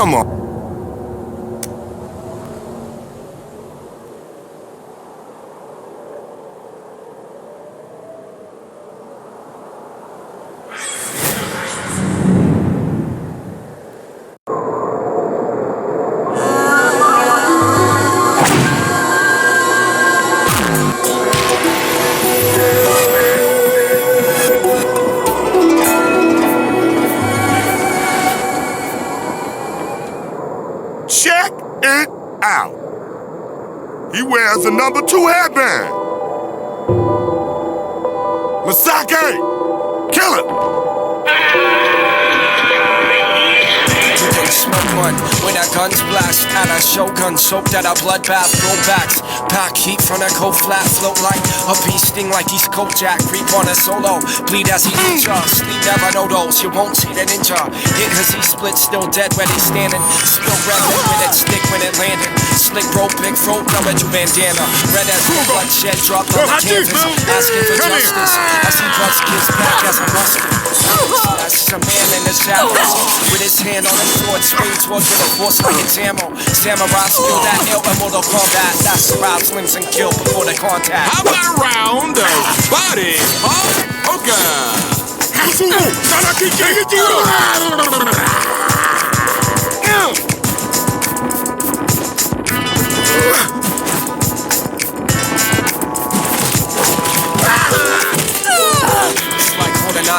Come on. Check it out. He wears a number 2 headband. Masake, kill him. Smoke one when our guns blast at our shogun, soaked at our bloodbath, throwbacks. Pack heat from that cold flat, float like a beast, sting like he's Kojak. Creep on a solo, bleed as he ninja. Sleep never know those, you won't see the ninja. Hit as he split, still dead where they standing. Spill red with it, stick when it landed. Slick rope, big throat, number 2 bandana. Red as the bloodshed dropped on the canvas. Asking for justice as he busts kids back as a musket. That's a man in the shadows with his hand on the sword, swing towards with a force like it's ammo. Samurai skill that ill in Mortal Kombat. That's surround slims and kill before the contact. How about a round of body poker?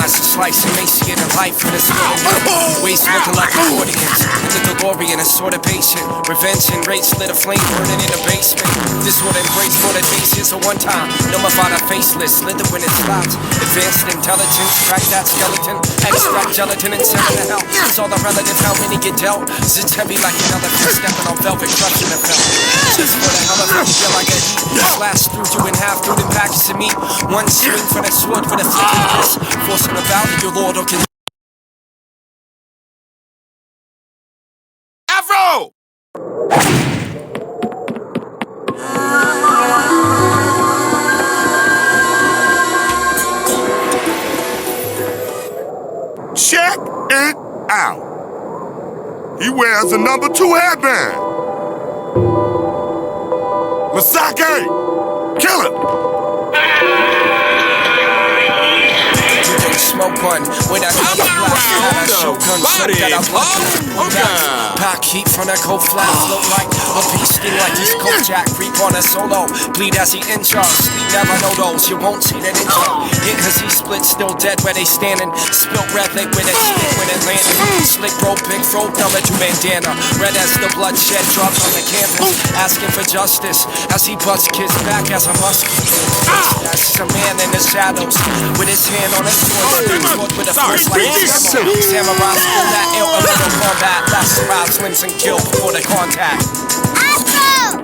To slice emaciated life in this little waist looking like accordions. In the DeLorean, a sort of patient. Revenge and rage lit a flame burning in the basement. This would embrace more than basis a one-time. Numbified a faceless, slither when it stops. Advanced intelligence, crack that skeleton. Extract gelatin and send to hell. It's all the relative how many get dealt. It's heavy like another fish stepping on velvet, crushing the felt. Just for the hell of it, feel like a heat. Slash through you in half through the package of meat. One swing for the sword with a flicking wrist. Forcing about your lord or can Afro! Check it out. He wears a number 2 headband. Masake, kill him. smoke one when I got a blast at a shogun, soaked that I blood. Pack heat from that cold flat, float like a beast, sting like he's Kojak. Creep on a solo, bleed as he injures. Sleep never know those, you won't see that ninja. Hit cause he split, still dead where they standing. Spilt red liquid and stick when it landed. Slick rope, big throat, number 2 bandana. Red as the bloodshed drops on the canvas, asking for justice as he busts kids back as a musket. That's a man in the shadows with his hand on his sword, with a force like his ammo. Samurai skill that ill a little combat. That's surround slims and kill before the contact. Afro!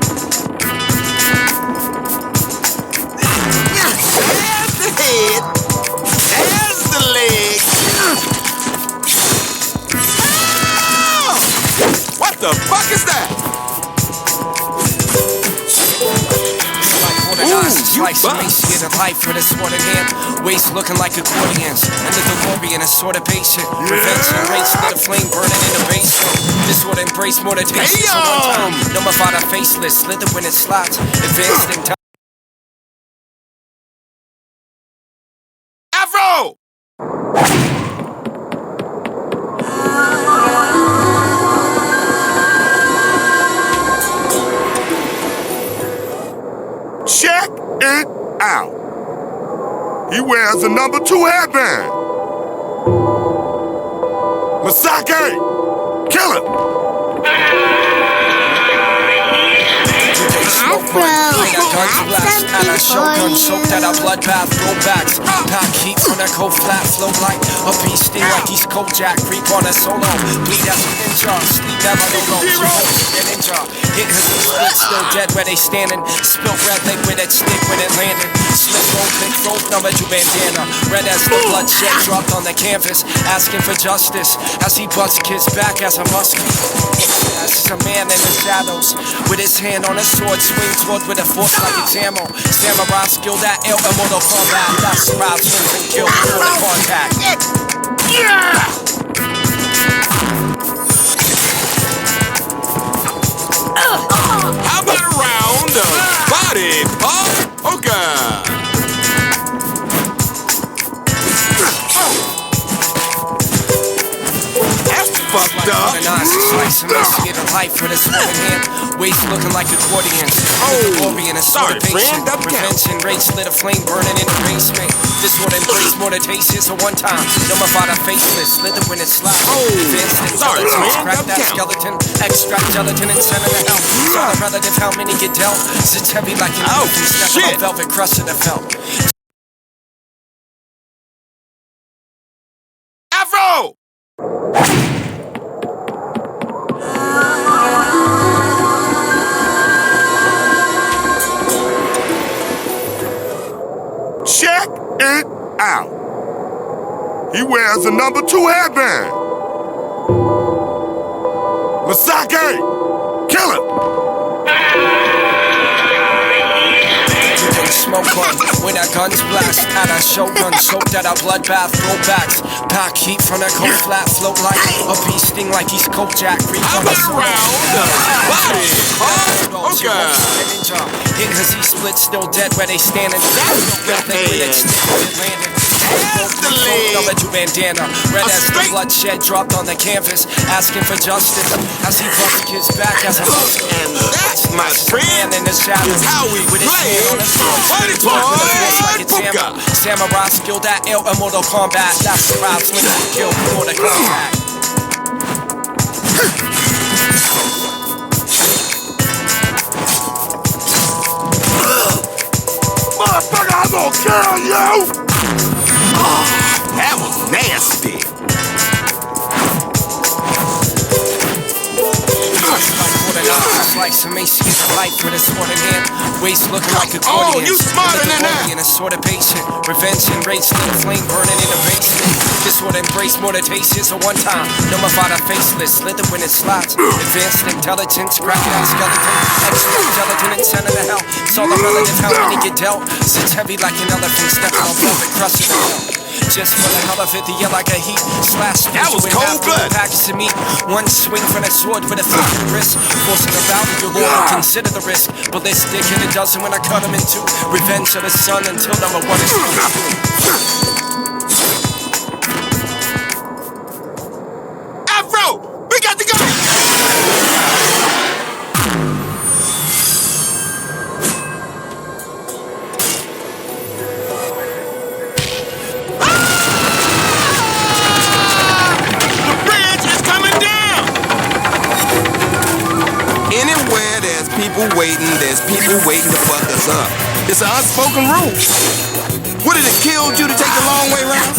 There's the head. There's the leg. What the fuck is that? Slice emaciated life with a sword in hand. Waist looking like accordions. And the DeLorean is sort of patient. Revenge and rage with a flame burning in the basement. This would embrace more than taste. So one time, numbified a faceless. Slither when it slots. Advanced in time. Afro! Check it out. He wears a number 2 headband. Masake, kill him. Afro, at a shogun, soaked at our bloodbath, throwbacks. Pack heat from that cold flat, float like a beast, sting like he's Kojak. Creep on a solo, bleed as a ninja. Sleep never know those, you won't see a ninja. Hit cause he split, still dead where they standing. Spilt red liquid at stick when it landed. Slip rope, big throat, number 2 bandana. Red as the bloodshed dropped on the canvas, asking for justice as he busts kids back as a musket. That's a man in the shadows with his hand on his sword, swing toward with a force like it's ammo. Samurai skill that ill in Mortal Kombat. That's surround swings and kill before the contact. Nice emaciated life with a sword in hand. Waist looking like accordions. Glory in a sorry, friend, double count. Prevention rates lit a flame burning in the basement. This would embrace more than taste is a one time. Numbered a faceless, slither when it's slide. Advanced sorry, intelligence, friend, crack double that count. skeleton. Extract gelatin and send it to hell. Saw the relative how many get dealt. Sits heavy like an elephant. Step on shit. velvet crust of the felt. Afro! Check it out. He wears a number 2 headband. Masake, kill him. Smoke one when our guns blast at our shotgun, soaked at our bloodbath throwbacks. Pack heat from that cold flat, float like a bee sting like he's Kojak. How about round body? Okay. Hit cause he split, still dead where they standing. Number 2 bandana, red as the bloodshed dropped on the canvas, asking for justice as he busts his back as a And that's my friend. in the shadows. How we with his play. hand on his throat. Party With a fist like boy, it's hammer. Puka. Samurai skilled at ill immortal combat. That's the vibes when you kill before the contact. Motherfucker, I'm gonna kill you. That was nasty. Like some emaciated life with a sword in hand. Waist looking like a Oh, you smarter than that. And a sort of patient. Revenge and rage, lit a flame burning in the basement. This would embrace more than taste is a one time. Numbered a faceless, slither when it slides. Advanced intelligence, crack that skeleton. Extra gelatin and send it to hell. Saw the relative how many get dealt. Sits heavy like an elephant, stepping on velvet, crushing the hell. Just for the hell of it, the yell like a heat slash. That was cold blood. Package to meat. One swing from that sword with a flip of the wrist. Forcing the valve of your lord, consider the risk. Ballistic and it doesn't when I cut him in two. Revenge of the sun until number 1 is Afro! We got to go! Anywhere there's people waiting, there's people waiting to fuck us up. It's an unspoken rule. Would it have killed you to take the long way around?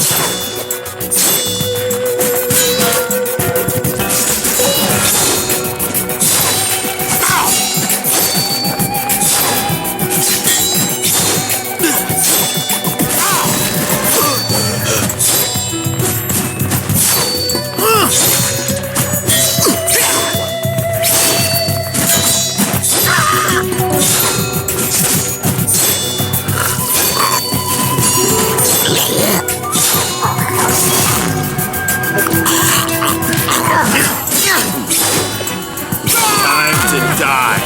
Time to die.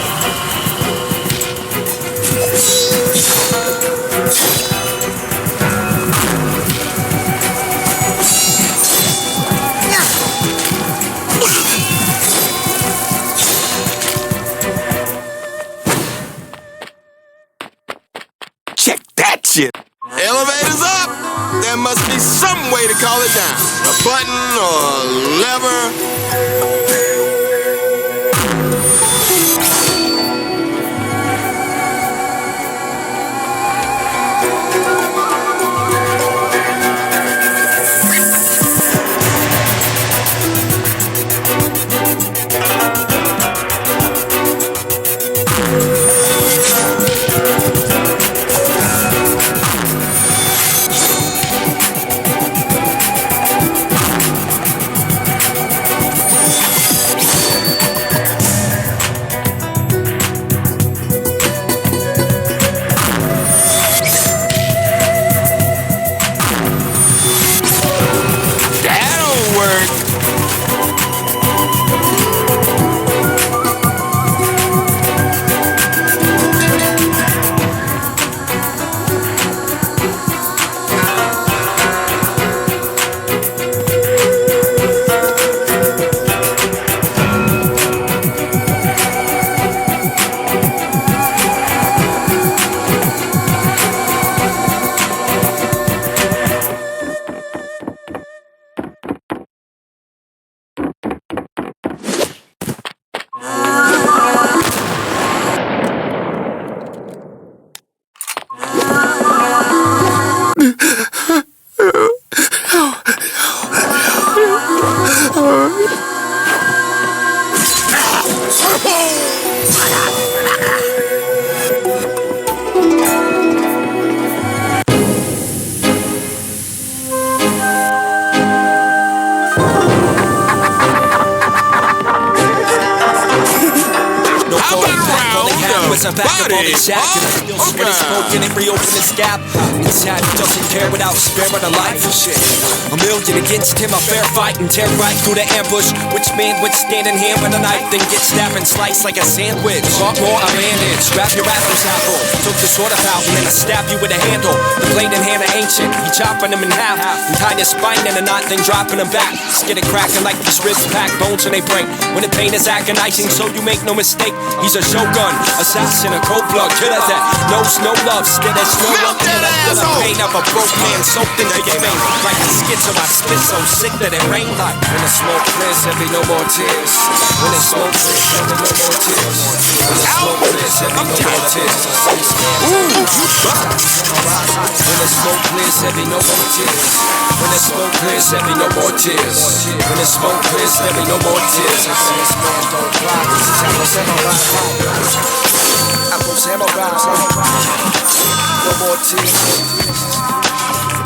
Check that shit. Elevator's up. There must be some way to call it down. A button or a lever. No falling back, all they had was a back of all they jack. And still when it's spoken and reopen this gap. Inside he doesn't care without sparing a life and shit. A million against him, a fair fight and tear right through the ambush. Which man would stand in hand with a knife, then get stabbed and sliced like a sandwich? Want more, I bandage, wrap your Afro's apple. Took the sword out and then I stab you with a handle. The blade in hand are ancient, he chopping them in half. And tying his spine in a knot, then dropping them back. Skin it cracking like these ribs pack, bones when they break. When the pain is agonizing, so you make no mistake. He's a shogun, assassin, a cold blood killer that knows no love. Still there's no love in the pain of a broke man soaked into your vein. Like a schizo, I spit so sick that it rain like. When the smoke clears, there be no more tears. When the smoke clears, there be no more tears. When the smoke clears, there be no more tears. When the smoke clears, there be no more tears. When the smoke clears, there be no more tears. When the smoke clears, there be no more tears. Afro samurai, no more tears.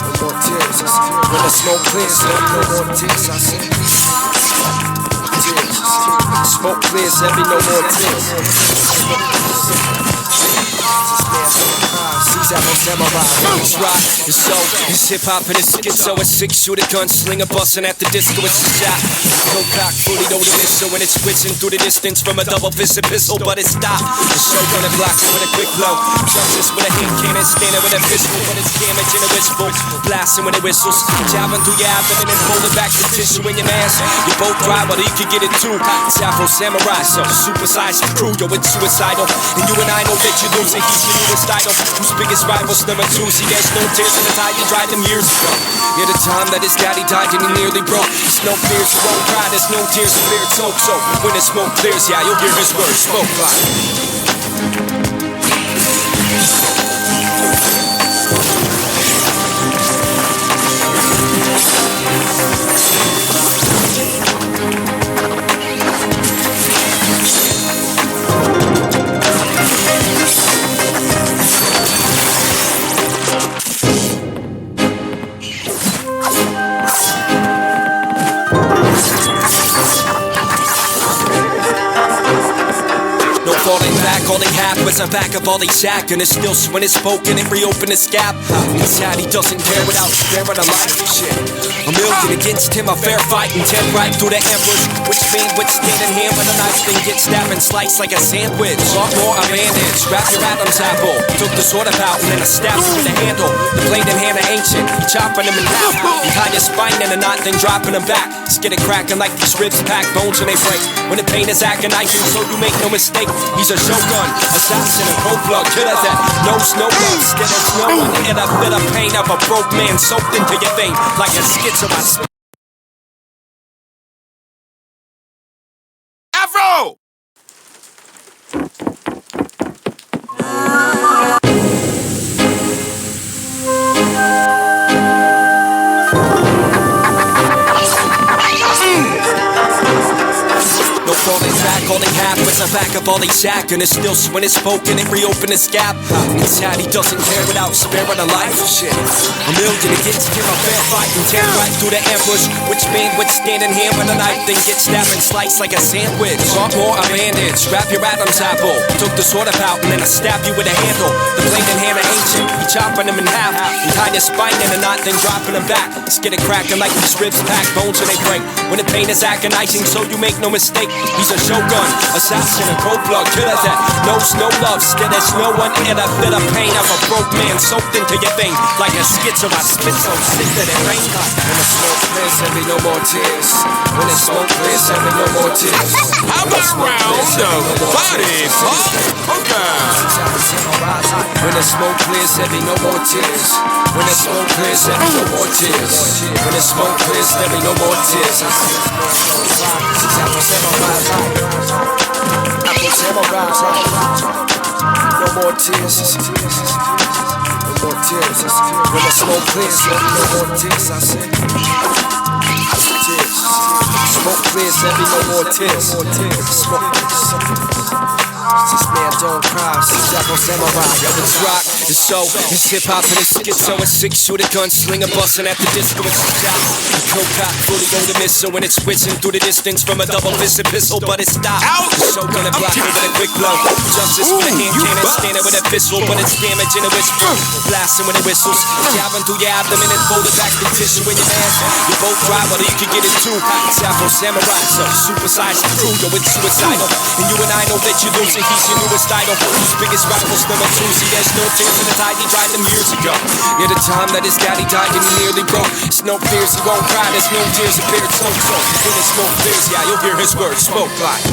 No more tears. When the smoke clears, there be no more tears. I say tears. Smoke clears, there be no more tears. Afro samurai, his rock, his soul, his hip-hop and his schizo. A six-shooter gunslinger busting at the disco, it's a shot. No cock, fully know the missile when it's switching through the distance from a double-fisted pistol, but it stopped. The show gonna block it with a quick blow. Justice with a hand cannon, standing with a pistol, but it's damaging a whistle. Blasting when it whistles, jabbing through your abdomen and holding back the tissue in your mask. You both dry, but he could get it too. It's Afro samurai, so supersize your crew, yo, it's suicidal. And you and I know that you lose it, he's your newest idol. Whose biggest rivals number two? See, there's no tears in the tide you dried them years ago. Yeah, the time that his daddy died and he nearly broke. There's no fears, you won't cry, there's no tears of fear, it's hope. So when the smoke clears, yeah, you'll hear his words spoke like. Falling back, all they had was a back of all they jack. And it's still when it's spoken and reopen this gap. Inside he doesn't care without sparing a life and shit. A million against him, a fair fight and tear right through the ambush. Which man would stand in hand with a knife, then get stabbed and sliced like a sandwich? Want more, I bandage, wrap your Adam's apple. Took the sword out and then I stabbed you with a handle. The blade in hand are ancient, he chopping them in half. He tied his spine in a knot, then dropping them back. Skin it cracking like these ribs pack, bones when they break. When the pain is agonizing, so you make no mistake. He's a shogun, assassin, a cold blood killer that knows no love. Still there's no one in a bit of pain of a broke man soaked into your vein like a schizo. Afro! Falling back, all they had was a back of all they jack. And it's still when it's spoken and reopen this gap. Inside he doesn't care without sparing a life and shit. A million against him, a fair fight and tear right through the ambush. Which man would stand in hand with a knife, then get stabbed and sliced like a sandwich? Want more, I bandage, wrap your Adam's apple. Took the sword out and then I stab you with a handle. The blade in hand are ancient, he chopping them in half. He tied his spine in a knot, then dropping them back. Skin it cracking like these ribs pack, bones when they break. When the pain is agonizing, so you make no mistake. He's a shogun, assassin, a cold blood killer that knows no love. Still there's no one in a bit of pain of a broke man soaked into your vein like a schizo. I spit so sick that it rain like. When the smoke clears, there be no more tears. When the smoke clears, there be no more tears. How about round the body, fuck? Okay. When the smoke clears, there be no more tears. When the smoke clears, there be no more tears. When the smoke clears, there be no more tears. Afro samurai, no more tears. No more tears. When the smoke clears, there be no more tears. I said tears. Smoke clears, there be no more tears. Smoke. This man don't cry. This Afro samurai, yo, it's rock, it's show, it's hip hop and it's Schizo, a six-shooter gunslinger busting at the disco and shot. A coke-cock, fully loaded missile when it's whizzing through the distance from a double-fisted pistol, but it stopped. So gonna block it with a quick blow. Justice with a hand cannon, scanning with a pistol, but it's damaging a whisper. Blasting when it whistles, jabbing through your abdomen and folding back the tissue in your ass. You both dry, but you can get it too. It's Afro Samurai, so supersized crew, yo, it's suicidal. And you and I know that you're losing, he's your newest idol. Whose biggest rivals, number two, see there's no tears in the tide, he tried them years ago. Near the time that his daddy died and he nearly broke. It's no fears, he won't cry, there's no tears, a beard so. When it's no fears, yeah, you'll hear his words spoke like.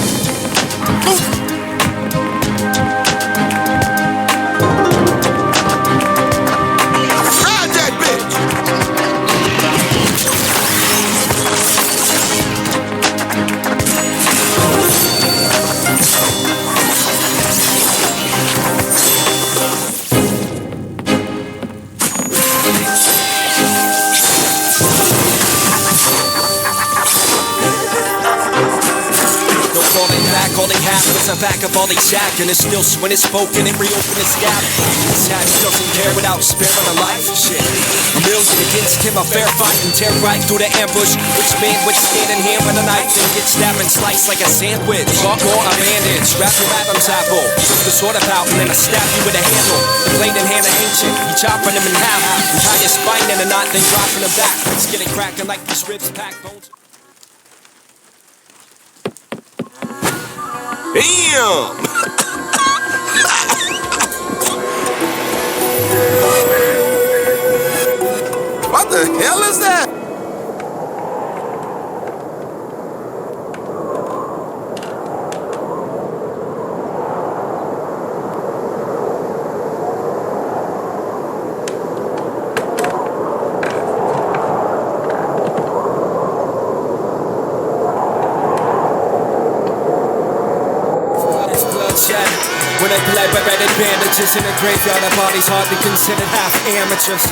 All they have was a back of all they shack, and it's still when it's spoken and reopen its gap. This hat doesn't care without sparing a life. Shit, a million against him, a fair fight, and tear right through the ambush. Which man would stand in here with a knife and get stabbed and sliced like a sandwich? Or a bandage, wrap your Adam's apple, took the sword about, and then I stab you with a handle. The blade in hand of ancient, you chopping him in half, and tie your spine in a knot, then dropping him back. Let's get it cracking like these ribs pack bones. Damn! What the hell is that? When they play by red bandages in a graveyard, our bodies hardly considered half amateurs.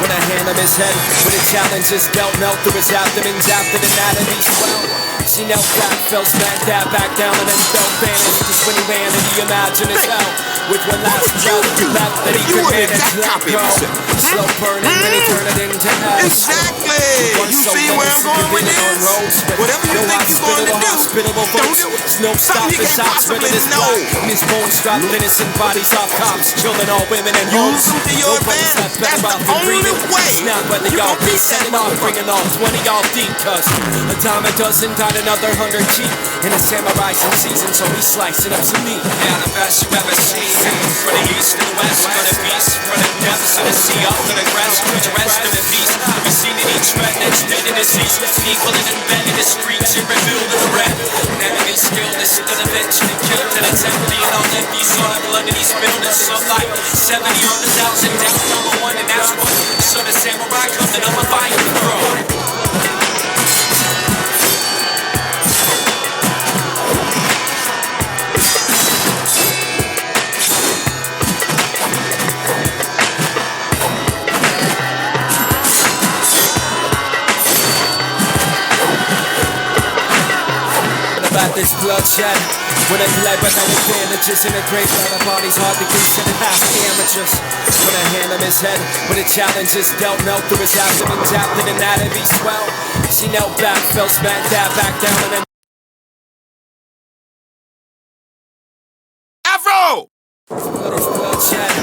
When I hand him his head, when the challenge is dealt, melt through his abdomen, zapped in anatomy swell. She knelt back, fell smack that back down, and then felt vanished. Just when he ran and he imagined his hell. With one last breath left that he could manage, let go. Slow burning, then he turned it into ash. Exactly! You see where I'm going with this? Whatever you think you're going to do, don't do it. No stop, his eyes rid of his blood. His bones dropped innocent bodies off cops, killing all women and hoes. Use them to your advantage. That's the only way. Now whether y'all be setting off, bringing off 20 y'all deep, cause a time a dozen got another 100 cheap. And a samurai's in season, so he's slicing up some meat. Yeah, the best you ever seen. For the east and the west, for the beast, for the depths of the sea, up to the crest, for the rest of the beast. We seen in each red that's dead in the seas, equal and embedded in the streets, and revealed in the red. Enemy stillness to the bench, and killed to the temple, and all that these on the blood of these buildings. So like 70 on the thousand, down number one, and that's what. So the samurai comes to number 5 in the throne. About this bloodshed, when they play by the bandages in a graveyard, our bodies hardly considered half amateurs. When I hand him his head, when the challenge is dealt, melt through his abdomen, zapped in anatomy swell. She knelt back, fell smack that back down, and then Afro! bloodshed.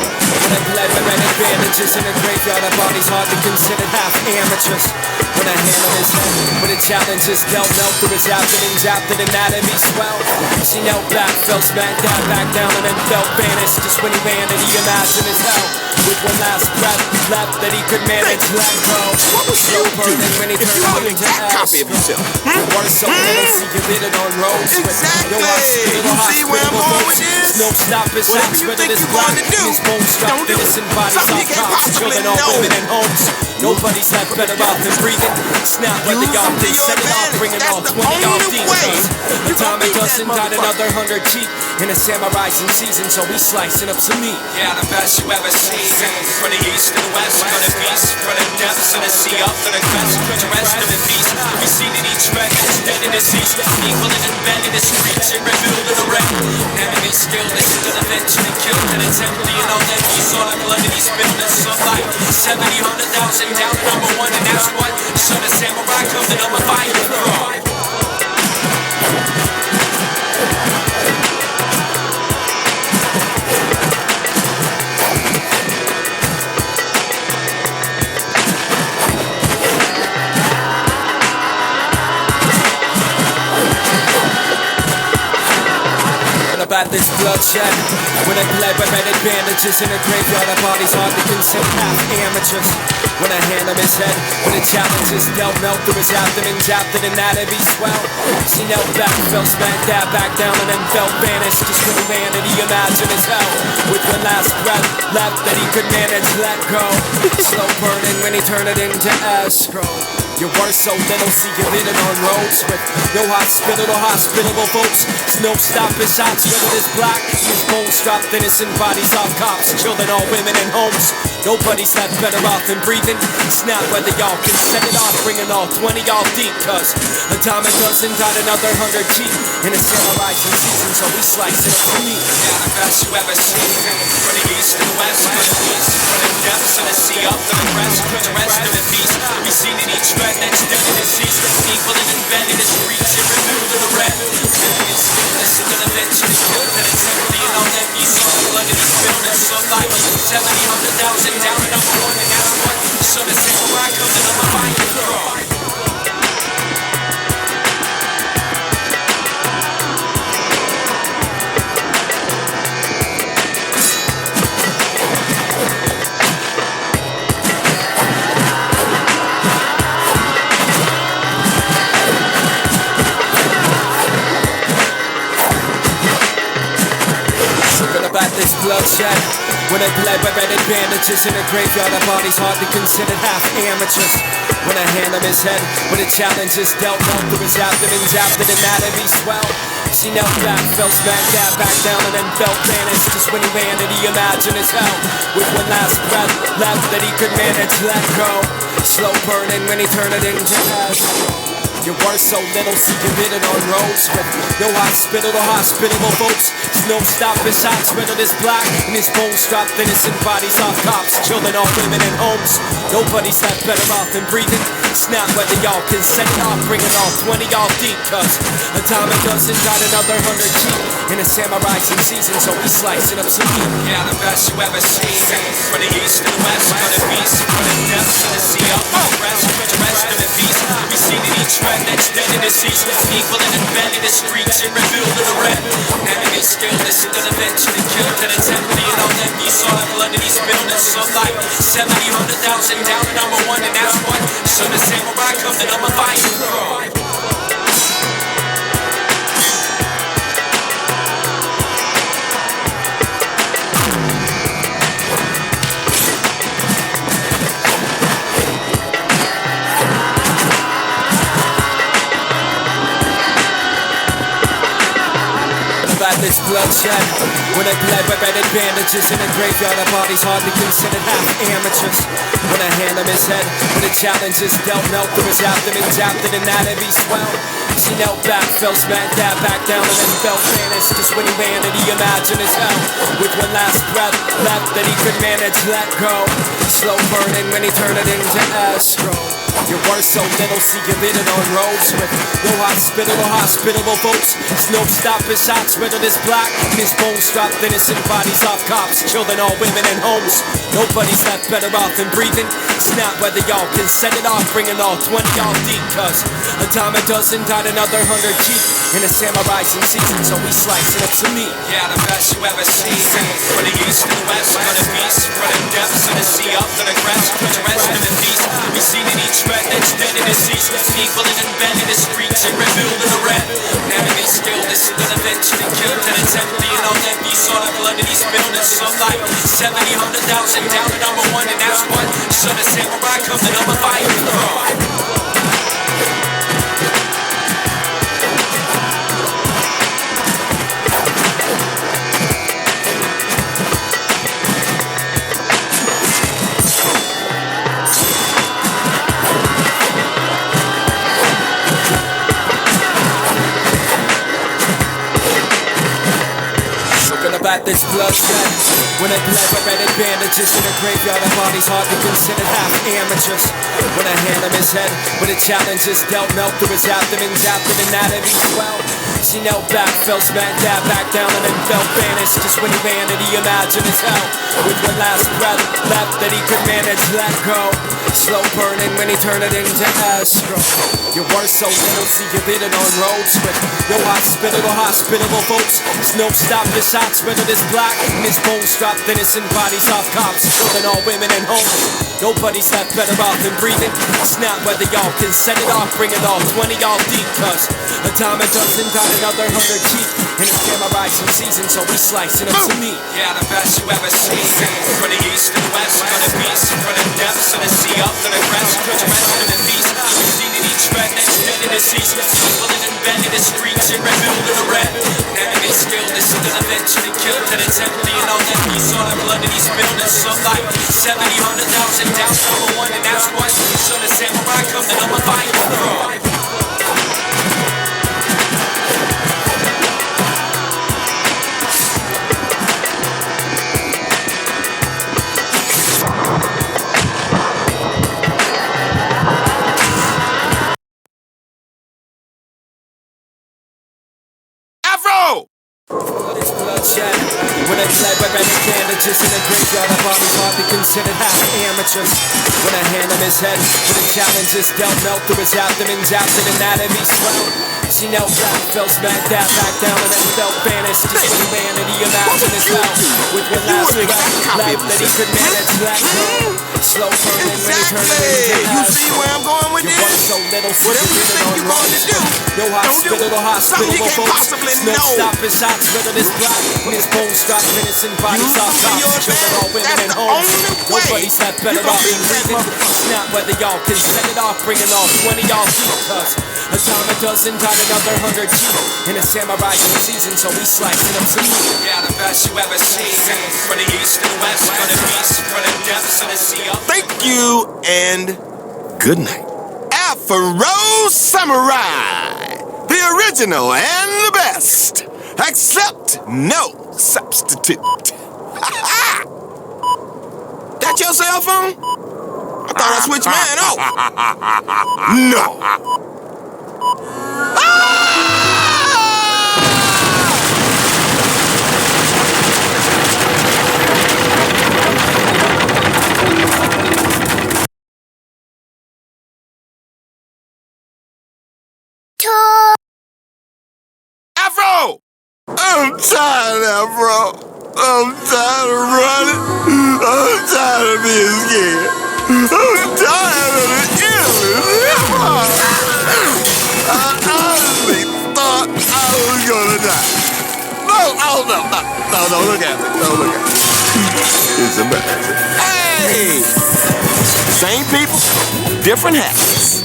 When I play by red bandages in a graveyard, our bodies hardly considered half amateurs. When I hand him his head, when the challenge is dealt, melt through his abdomen, zapped in anatomy swell. She knelt back, fell smack that back down, and then felt vanished. Just when he ran and he imagined his hell. With one last breath left that he could manage, let go. What would you do when he if you saw an exact copy of yourself? Wanted something that see you lit it on roads. Exactly! You see where I'm going with this? No stop, his Whatever eyes you rid of think his you're going to do, his bones don't dropped, do it. innocent bodies Something off you can't cops, possibly killing all know. women and homes. Nobody's had better out than breathing. Snap whether Use y'all them to did, your set it off, advantage. bring it That's all, the 20 y'all only deep. way. The You time gonna it beat doesn't that got another 100 cheap. And a samurai's in season, so we slicing up some meat. Yeah, the best you ever seen. From the east to the west, gonna feast. From the depths of the sea up to the crest, put the rest of the beast. We seen in each red that's dead in the seas. Equal and embedded in the streets and revealed in the red. Enemy skill, this is gonna eventually kill. And it's empty and all that we saw the blood of these buildings. Some like 70, 100,000 down to number one, and that's what son of samurai come to number 5 from. About this bloodshed, when I play by red bandages in a graveyard, our bodies hardly considered half amateurs. When I hand him his head, when the challenges dealt, melt through his abdomen, zapped it and that'd be swell. She knelt back, fell smacked down, back down, and then felt vanished. Just when humanity imagined his hell, with one last breath left that he could manage, let go. Slow burning when he turned it into escrow. Your worst so little, see you living on roads with no hospital or hospitable folks. There's no stopping shots, whether it's black. His bones dropped, innocent bodies off cops, children, all women in homes. Nobody's that better off than breathing. It's not whether y'all can set it off, bringing all 20 y'all deep. Cause a dime a dozen got another 100 cheap. In a samurai season, so we slice it up for me. Yeah, the best you ever seen. From the east to the west, from the east, from the depths of the sea up to the crest, put the rest of the beast. We seen in each red that's dead in the seas. Equal and embedded in the streets and revealed in the red. It's this is gonna eventually kill. And it's empty and all that you saw the blood of these buildings. Some like 70, 100,000 down to number one, and that's what son of samurai come to number 5 from. About this bloodshed, when I bled by red bandages in a graveyard, our bodies hardly considered half amateurs. When I hand him his head, when the challenges dealt, melt through his abdomen, zapped it and that'd be swell. She knelt back, fell smacked down, back down, and then felt vanished. Just when humanity imagined his hell, with one last breath left that he could manage, let go. Slow burning when he turned it into ash. Your worst so little, see you living on roads with no hospital or hospitable folks. There's no stopping shots, whether it's black and his bones dropped, innocent bodies off cops, children, all women in homes. Nobody's that better off than breathing. It's not whether y'all can set it off, bringing all 20 y'all deep. Cause a dime a dozen got another 100 cheap. In a samurai season, so we slice it up to me. Yeah, the best you ever seen. From the east to the west, from the beast, from the depths of the sea up to the rest, put the rest of the beast. We seen in each red that's dead in the seas. Equal and embedded in the streets and revealed in the red. Enemy skill, this is gonna eventually kill. And it's empty and all that you saw the blood of these buildings. Some like 70, 100,000 down to number one, and that's what son of samurai come to number 5 from. About this bloodshed, when I bled by red bandages in a graveyard, our bodies hardly considered half amateurs. When I hand him his head, when the challenges dealt, melt through his abdomen, zapped it and that'd be swell. She knelt back, fell smacked down, back down, and then felt vanished. Just when humanity imagined his hell, with one last breath left that he could manage, let go. Slow burning when he turned it into escrow. Your worst so little, see you living on roads with no hospital or hospitable folks. There's no stopping shots, whether it's black and his bones dropped, innocent bodies off cops, children, all women in homes. Nobody's that better off than breathing. It's not whether y'all can set it off, bringing all 20 y'all deep. Cause a dime a dozen got another 100 cheap. In a samurai season, so we slice it up to me. Yeah, the best you ever seen. From the east to the west, from the beast, from the depths of the sea up to the crest, put the rest of the beast. We seen in each red that's dead in the seas. Equal and embedded in the streets and revealed in the red. Enemy skill, this is gonna eventually kill. And it's empty and all that you saw the blood of these buildings. Some like 70, 100,000 down to number one, and that's what son of samurai come to number 5 from. combat this bloodshed. When it bled with red bandages in a graveyard of bodies hardly considered half amateurs. When I hand him his head, with a challenge is dealt, melt through his abdomen, zapped in anatomy swell. She knelt back, fell smack dab back down, and then fell vanished. Just when he ran it, he imagined his hell. With one last breath left that he could manage, let go. Slow burning when he turned it into Astro. Your worst so little, see you did it on roads with no hospitable folks. There's no stop, the shots spreaded his black, and his bones dropped innocent bodies off cops, killing all women and homes. Nobody's that better off than breathing. It's not whether y'all can set it off, bring it all 20 y'all deep, cause a dime a dozen got another 100 cheap. And it's samurai some season, so we slicing up some meat. Yeah, the best you ever seen. From the east to the west, gonna beast. From the depths of the sea up to the crest, put your rest in the beast. We've seen it each red that's dead in the seas. People in the bed in the streets, in red, build in the red. Enemy still, this is gonna eventually kill. Till it's empty and all that peace on the blood of these buildings. Some like 70, 100,000 down number one, and that's why so the samurai come to number 5. Afro! It's bloodshed. When it bled by red bandages in a graveyard of bodies hardly considered half amateurs. When I hand him his head, with a challenge is dealt, melt through his abdomen, zapped in anatomy swell. She knelt back, fell smack dab back down, and then fell vanished. Just when he ran it, he imagined his hell. With one last breath left that he could manage, let go. Slow burning when he turned it into You see where I'm going with you this? so little, so Whatever you think you're going to do, no something you can't folks. possibly No know. stop his shots, whether this black when his bones drop innocent bodies You off do cops, your killing best. all women That's and the homes. only way Nobody's that better you gonna off beat than that breathing. motherfucker. It's not whether y'all can set it off, bringing all 20 y'all deep, cause a dime a dozen got another 100 cheap. In a samurai season, so we slicing up some meat. Yeah, the best you ever seen. From the east to the west, gonna beast. From the depths of the sea up. Thank you and good night. Afro Samurai, the original and the best. Accept no substitute. That your cell phone? I thought I switched mine off. No. Afro! I'm tired, Afro. I'm tired of running. I'm tired of being scared. I'm tired of the illness. I honestly thought I was gonna die. No, don't look at me. Don't look at me. It's embarrassing. Hey! Same people, different hats.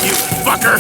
You fucker!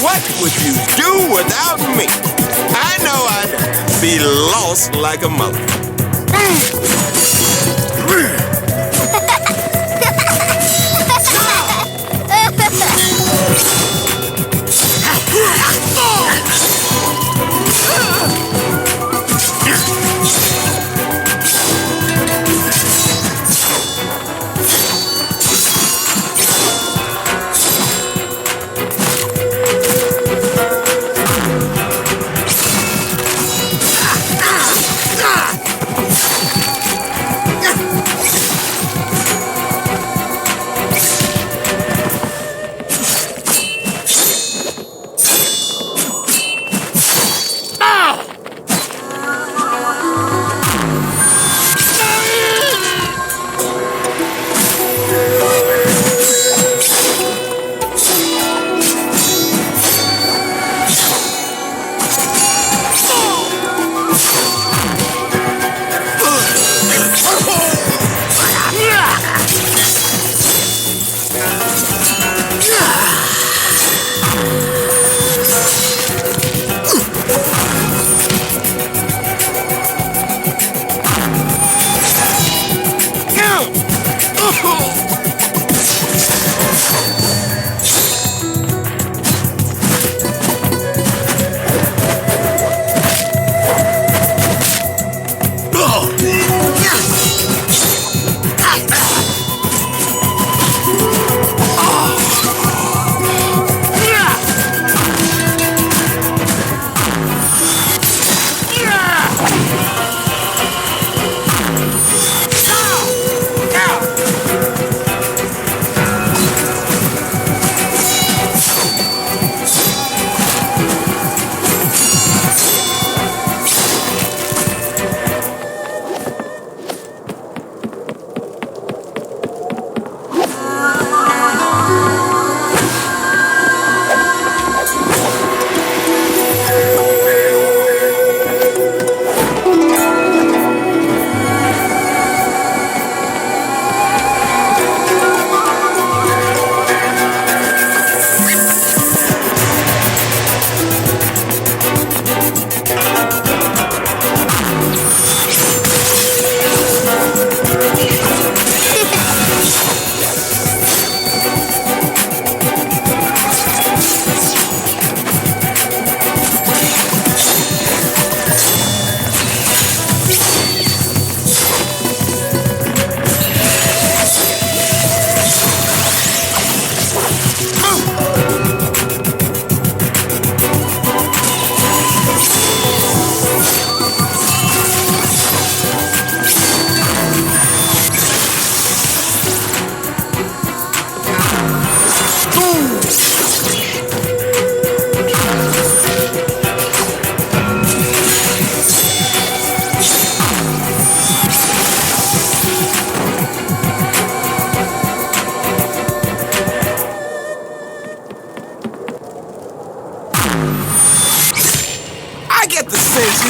What would you do without me? I know I be lost like a mother.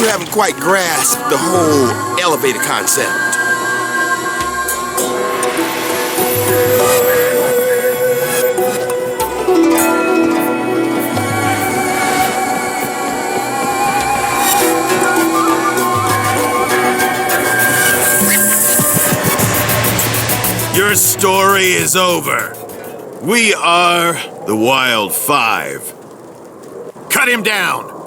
You haven't quite grasped the whole elevator concept. Your story is over. We are the Wild Five. Cut him down!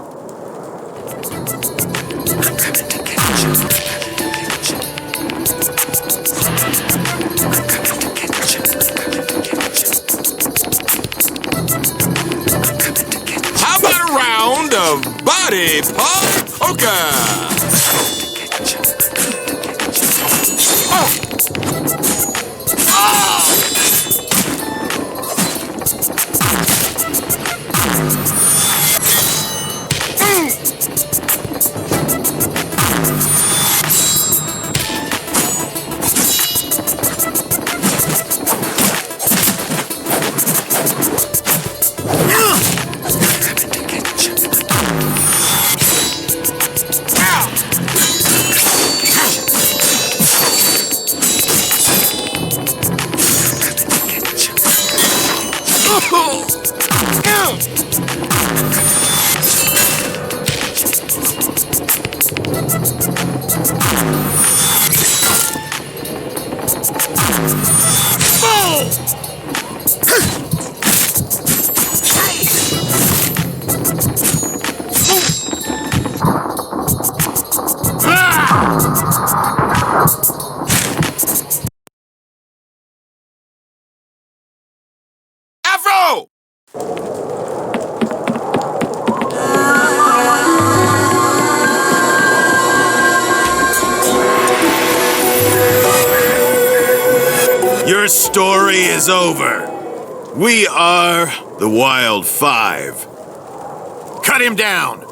How about a round of body pop poker? Afro! Your story is over. We are the Wild Five. Cut him down!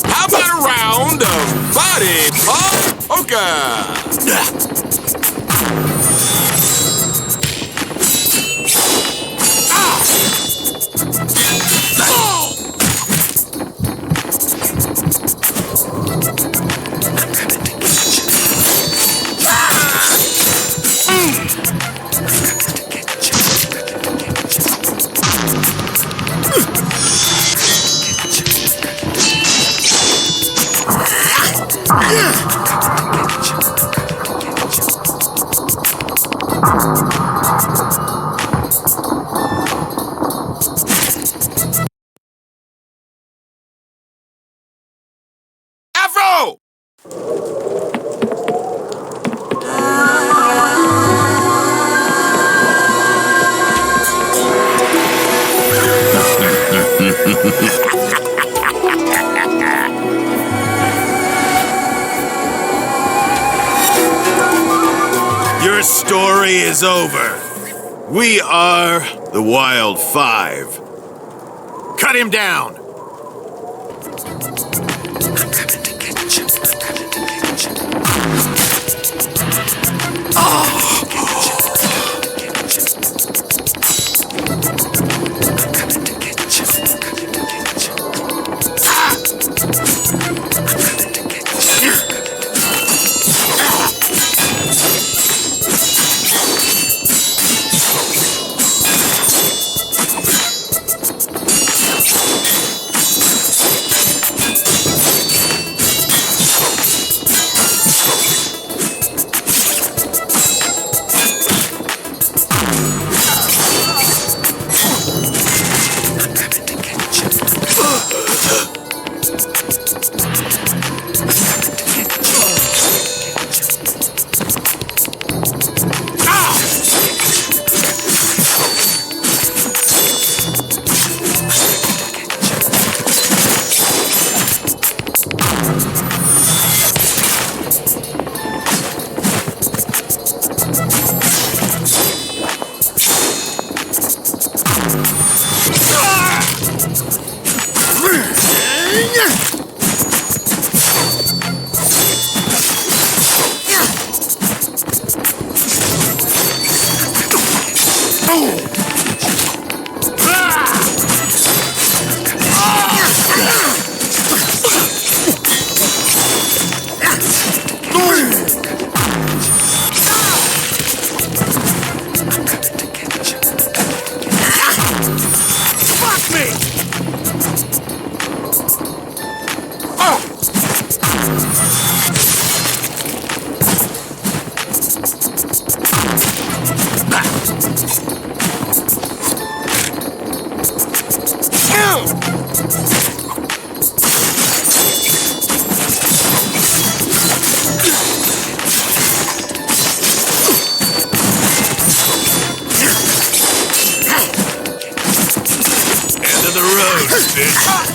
How about a round of body polka? Afro! Your story is over. We are the Wild Five. Cut him down! close, bitch.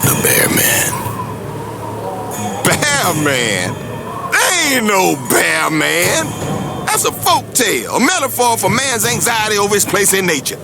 The Bear Man. Bear Man? There ain't no Bear Man. That's a folk tale, a metaphor for man's anxiety over his place in nature.